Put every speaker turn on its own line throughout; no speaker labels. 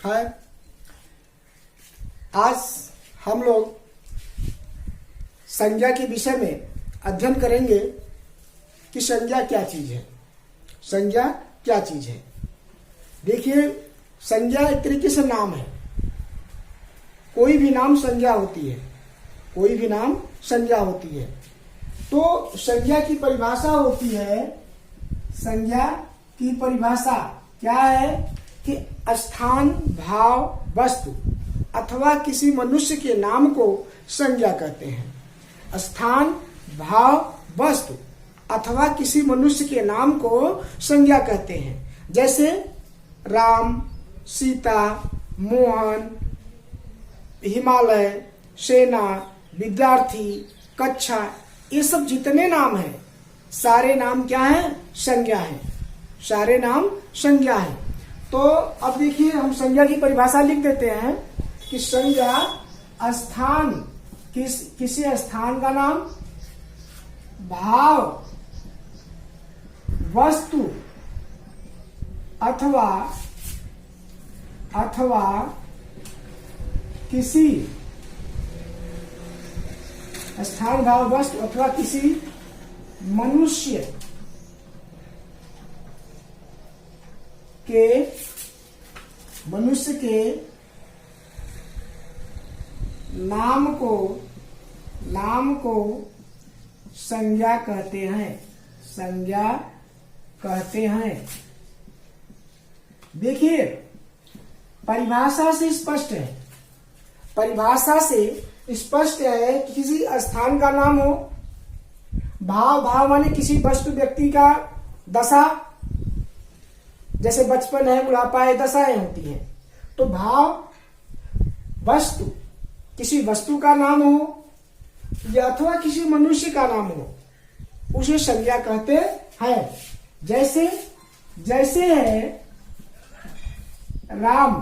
है। आज हम लोग संज्ञा के विषय में अध्ययन करेंगे कि संज्ञा क्या चीज है। संज्ञा क्या चीज है? देखिए, संज्ञा एक तरीके से नाम है। कोई भी नाम संज्ञा होती है, कोई भी नाम संज्ञा होती है। तो संज्ञा की परिभाषा होती है, संज्ञा की परिभाषा क्या है कि स्थान, भाव, वस्तु अथवा किसी मनुष्य के नाम को संज्ञा कहते हैं। स्थान, भाव, वस्तु अथवा किसी मनुष्य के नाम को संज्ञा कहते हैं। जैसे राम, सीता, मोहन, हिमालय, सेना, विद्यार्थी, कक्षा, ये सब जितने नाम हैं, सारे नाम क्या हैं? संज्ञा हैं। सारे नाम संज्ञा हैं। तो अब देखिए, हम संज्ञा की परिभाषा लिख देते हैं कि संज्ञा स्थान, किसी स्थान का नाम, भाव, वस्तु अथवा किसी स्थान, भाव, वस्तु अथवा किसी मनुष्य के नाम को संज्ञा कहते हैं। संज्ञा कहते हैं। देखिए, परिभाषा से स्पष्ट है। परिभाषा से स्पष्ट है कि किसी स्थान का नाम हो, भाव माने किसी वस्तु, व्यक्ति का दशा, जैसे बचपन है, बुढ़ापा है, दशाएं होती हैं। तो भाव, वस्तु, किसी वस्तु का नाम हो या अथवा किसी मनुष्य का नाम हो, उसे संज्ञा कहते हैं। जैसे है राम,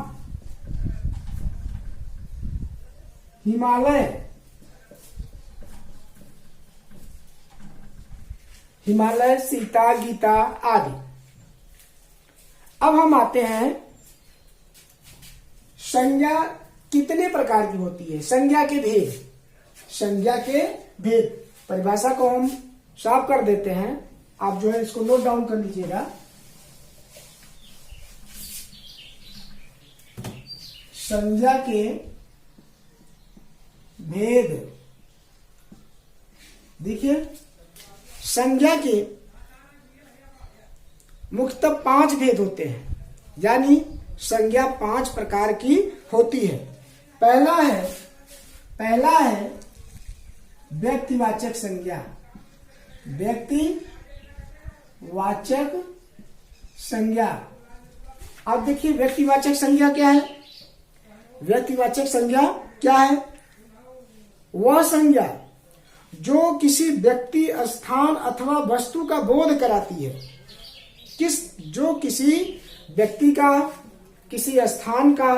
हिमालय, सीता, गीता आदि। अब हम आते हैं, संज्ञा कितने प्रकार की होती है? संज्ञा के भेद। परिभाषा को हम साफ कर देते हैं। आप जो है इसको नोट डाउन कर लीजिएगा। संज्ञा के भेद। देखिए, संज्ञा के मुख्यतः 5 भेद होते हैं, यानी संज्ञा 5 प्रकार की होती है। पहला है व्यक्तिवाचक संज्ञा। व्यक्तिवाचक संज्ञा। अब देखिए, व्यक्तिवाचक संज्ञा क्या है? व्यक्तिवाचक संज्ञा क्या है? वह संज्ञा जो किसी व्यक्ति, स्थान अथवा वस्तु का बोध कराती है। जो किसी व्यक्ति का, किसी स्थान का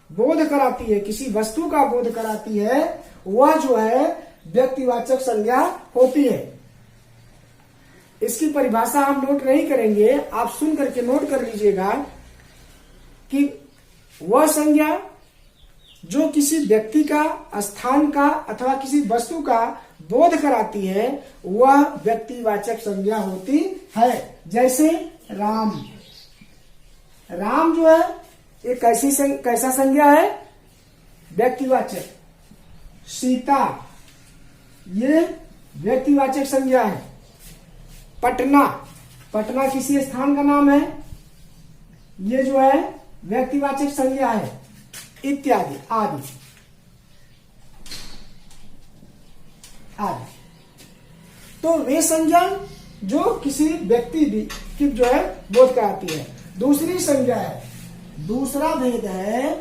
बोध कराती है, किसी वस्तु का बोध कराती है, वह जो है व्यक्तिवाचक संज्ञा होती है। इसकी परिभाषा हम नोट नहीं करेंगे, आप सुन करके नोट कर लीजिएगा कि वह संज्ञा जो किसी व्यक्ति का, स्थान का अथवा किसी वस्तु का बोध कराती है, वह व्यक्तिवाचक संज्ञा होती है। जैसे राम जो है एक कैसा संज्ञा है? व्यक्तिवाचक। सीता, ये व्यक्तिवाचक संज्ञा है। पटना किसी स्थान का नाम है, ये जो है व्यक्तिवाचक संज्ञा है। इत्यादि आदि। तो वे संज्ञा जो किसी व्यक्ति की जो है बोध कराती है। दूसरी संज्ञा है, दूसरा भेद है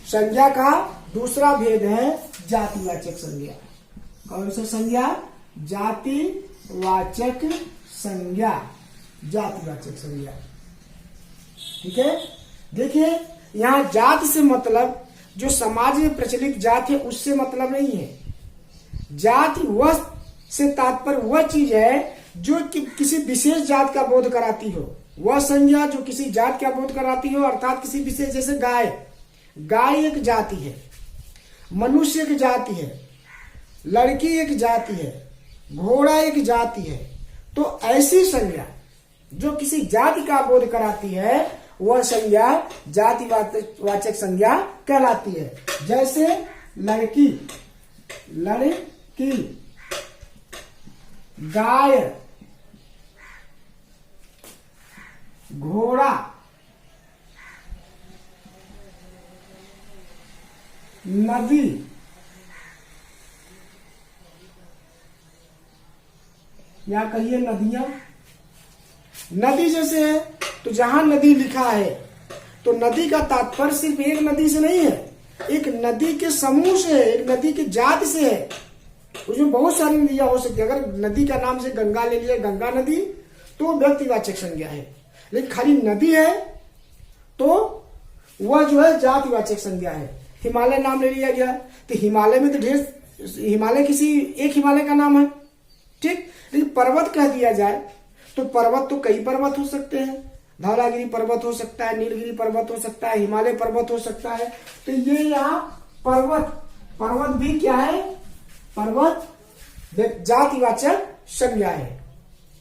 संज्ञा का, दूसरा भेद है जातिवाचक संज्ञा। कौन सा संज्ञा? जातिवाचक संज्ञा। जातिवाचक संज्ञा। ठीक है। देखिए, यहाँ जात से मतलब जो समाज में प्रचलित जात है उससे मतलब नहीं है। जाति वह से तात्पर्य वह चीज है जो किसी विशेष जात का बोध कराती हो। वह संज्ञा जो किसी जात का बोध कराती हो, अर्थात किसी विशेष, जैसे गाय, गाय एक जाति है, मनुष्य एक जाति है, लड़की एक जाति है, घोड़ा एक जाति है। तो ऐसी संज्ञा जो किसी जाति का बोध कराती है वह संज्ञा जातिवाचक संज्ञा कहलाती है। जैसे लड़की, लड़की, गाय, घोड़ा, नदी, या कहिए नदियां। नदी जैसे है तो जहां नदी लिखा है तो नदी का तात्पर्य सिर्फ एक नदी से नहीं है, एक नदी के समूह से है, एक नदी की जाति से है। उसमें बहुत सारी नदियां हो सकती है। अगर नदी का नाम से गंगा ले लिया, गंगा नदी, तो व्यक्तिवाचक संज्ञा है। लेकिन खाली नदी है तो वह जो है जातिवाचक संज्ञा है। हिमालय नाम ले लिया गया तो हिमालय में तो ढेर, हिमालय किसी एक हिमालय का नाम है, ठीक। लेकिन पर्वत कह दिया जाए तो पर्वत तो कई पर्वत हो सकते हैं, धौलागिरी पर्वत हो सकता है, नीलगिरी पर्वत हो सकता है, हिमालय पर्वत हो सकता है। तो ये यहाँ पर्वत, पर्वत भी क्या है, पर्वत जातिवाचक संज्ञा है,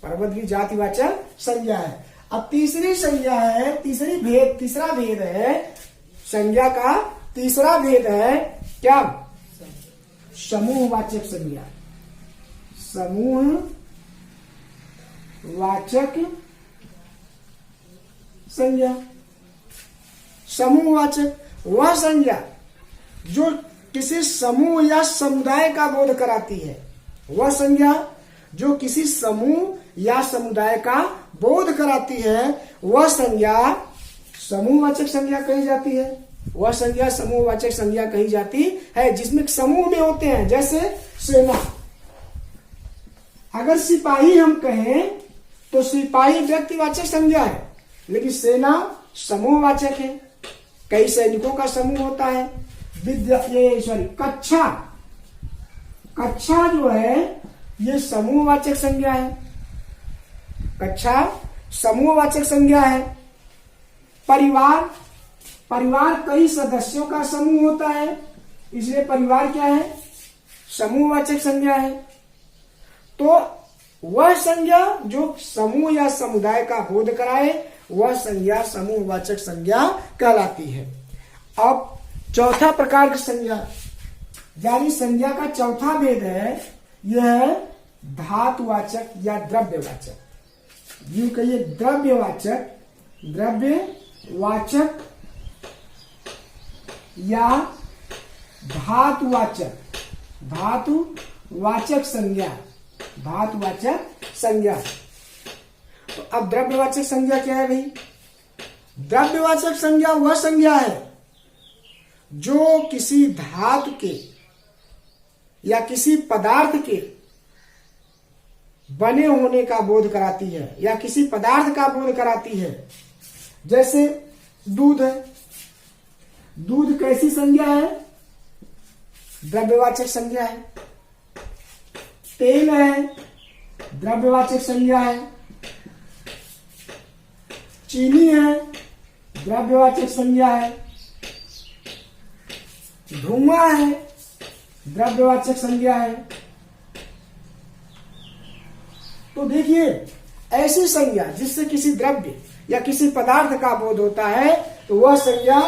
पर्वत भी जातिवाचक संज्ञा है। अब तीसरी संज्ञा है, तीसरा भेद है संज्ञा का, तीसरा भेद है क्या, समूहवाचक संज्ञा। समूहवाचक संज्ञा। समूहवाचक वह संज्ञा जो किसी समूह या समुदाय का बोध कराती है, वह संज्ञा जो किसी समूह या समुदाय का बोध कराती है वह संज्ञा समूहवाचक संज्ञा कही जाती है। वह संज्ञा समूहवाचक संज्ञा कही जाती है जिसमें समूह में होते हैं। जैसे सेना, अगर सिपाही हम कहें तो सिपाही व्यक्तिवाचक संज्ञा है, लेकिन सेना समूहवाचक है, कई सैनिकों का समूह होता है। कक्षा, कक्षा जो है ये समूहवाचक संज्ञा है, कक्षा समूहवाचक संज्ञा है। परिवार, परिवार कई सदस्यों का समूह होता है, इसलिए परिवार क्या है, समूहवाचक संज्ञा है। तो वह संज्ञा जो समूह या समुदाय का बोध कराए वह संज्ञा समूहवाचक संज्ञा कहलाती है। अब चौथा प्रकार की संज्ञा, यानी संज्ञा का चौथा भेद है, यह है धातुवाचक या द्रव्यवाचक। यूं कहिए द्रव्यवाचक, द्रव्यवाचक या धातुवाचक, धातुवाचक संज्ञा, धातुवाचक संज्ञा। तो अब द्रव्यवाचक संज्ञा क्या है भाई? द्रव्यवाचक संज्ञा वह संज्ञा है जो किसी धातु के या किसी पदार्थ के बने होने का बोध कराती है या किसी पदार्थ का बोध कराती है। जैसे दूध है, दूध कैसी संज्ञा है? द्रव्यवाचक संज्ञा है। तेल है, द्रव्यवाचक संज्ञा है। चीनी है, द्रव्यवाचक संज्ञा है। धुआं है, द्रव्यवाचक संज्ञा है। तो देखिए ऐसी संज्ञा जिससे किसी द्रव्य या किसी पदार्थ का बोध होता है तो वह संज्ञा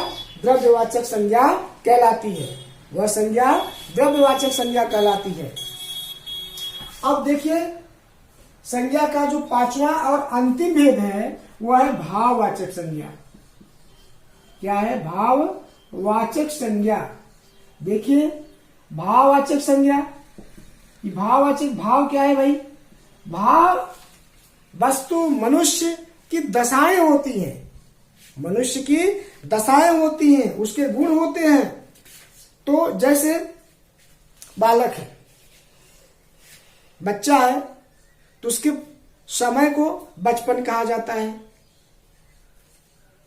द्रव्यवाचक संज्ञा कहलाती है, वह संज्ञा द्रव्यवाचक संज्ञा कहलाती है। अब देखिए संज्ञा का जो पांचवा और अंतिम भेद है वह है भाववाचक संज्ञा। क्या है? भाववाचक संज्ञा। देखिए भाववाचक संज्ञा, भाववाचक भाव क्या है भाई? भाव वस्तु मनुष्य की दशाएं होती हैं, मनुष्य की दशाएं होती हैं, उसके गुण होते हैं। तो जैसे बालक है, बच्चा है तो उसके समय को बचपन कहा जाता है।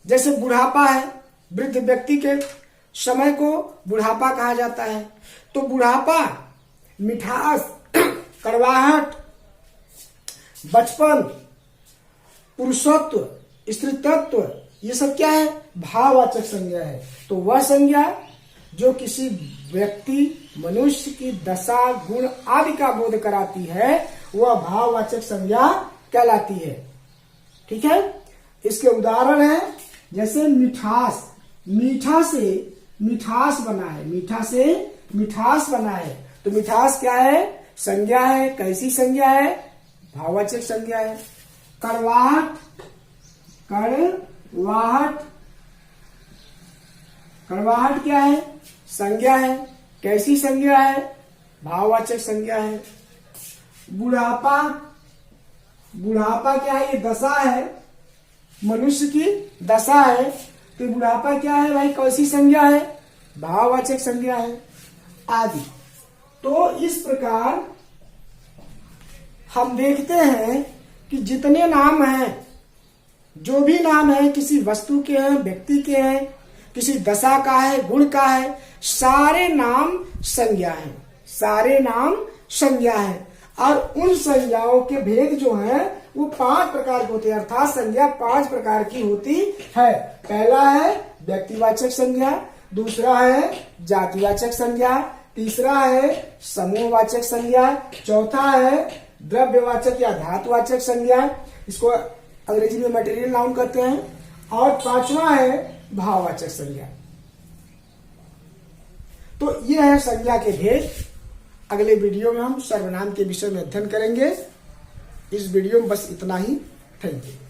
जैसे बुढ़ापा है, वृद्ध व्यक्ति के समय को बुढ़ापा कहा जाता है। तो बुढ़ापा मिठास, कड़वाहट, बचपन, पुरुषत्व, स्त्रीत्व, ये सब क्या है? भाववाचक संज्ञा है। तो वह संज्ञा जो किसी व्यक्ति, मनुष्य की दशा, गुण आदि का बोध कराती है, वह भाववाचक संज्ञा कहलाती है। ठीक है। इसके उदाहरण है जैसे मिठास, मीठा से मिठास बना है, मीठा से मिठास बना है। तो मिठास क्या है? संज्ञा है। कैसी संज्ञा है? भाववाचक संज्ञा है। कड़वाहट, कड़वाहट, कड़वाहट क्या है? संज्ञा है। कैसी संज्ञा है? भाववाचक संज्ञा है। बुढ़ापा, बुढ़ापा क्या है? ये दशा है, मनुष्य की दशा है। तो बुढ़ापा क्या है भाई? कैसी संज्ञा है? भाववाचक संज्ञा है आदि। तो इस प्रकार हम देखते हैं कि जितने नाम हैं, जो भी नाम है, किसी वस्तु के हैं, व्यक्ति के हैं, किसी दशा का है, गुण का है, सारे नाम संज्ञा है, सारे नाम संज्ञा है। और उन संज्ञाओं के भेद जो है वो 5 प्रकार के होते हैं, अर्थात संज्ञा 5 प्रकार की होती है। पहला है व्यक्तिवाचक संज्ञा, दूसरा है जातिवाचक संज्ञा, तीसरा है समूहवाचक संज्ञा, चौथा है द्रव्यवाचक या धातुवाचक संज्ञा, इसको अंग्रेजी में मटेरियल नाउन कहते हैं, और पांचवा है भाववाचक संज्ञा। तो ये है संज्ञा के भेद। अगले वीडियो में हम सर्वनाम के विषय में अध्ययन करेंगे। इस वीडियो में बस इतना ही। Thank you.